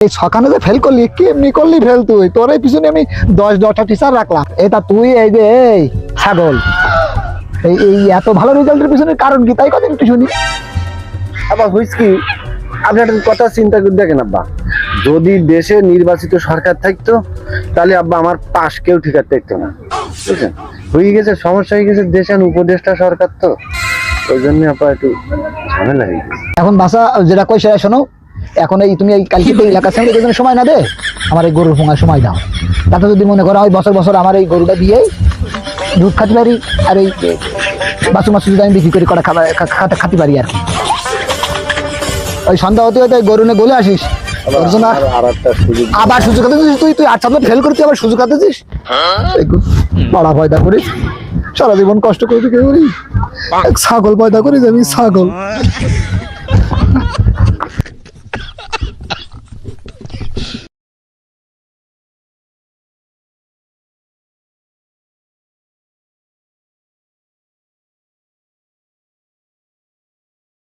এই সকালে যে ফেল করলি, কেমনি করলি ফেল তুই? তোর এই পিছনে আমি 10-10টা টিচার রাখলাম, এটা তুই এই যে এই ছাগল, এই এত ভালো রেজাল্টের পিছনে কারণ কি তাই কথা একটু শুনি। আবার হইস কি, আপনি একটা কথা চিন্তা করে দেখেন আব্বা, যদি দেশে নির্বাচিত সরকার থাকতো তাহলে আব্বা আমার পাশ কেউ ঠিক থাকতো না, বুঝছেন? হয়ে গেছে, সমস্যা হয়ে গেছে, দেশের উপদেষ্টা সরকার তো, ওই জন্য আব্বা একটু ঝামেলা হয়ে গেছে। এখন বাসা যেটা কই সেটা শোনো, এখন এই তুমি এই কালকে এলাকার সঙ্গে এই জন্য সময় না দে, আমার এই গরুর ফোঙায় সময় দাও। তাতে যদি মনে করো ওই বছর বছর আমার এই গরুটা দিয়ে দুধ খাতে পারি, আর এই বাছু মাছু যদি আমি বিক্রি করে করা খাতে পারি আর কি। ওই সন্ধ্যা হতে হতে গরু নিয়ে গলে আসিস, আবার সুযোগ হাতে তুই তুই 8 সপ্তাহ ফেল করতে আবার সুযোগ হাতেছিস, পাড়া পয়দা করিস, সারা জীবন কষ্ট করে ছাগল পয়দা করিস, আমি ছাগল।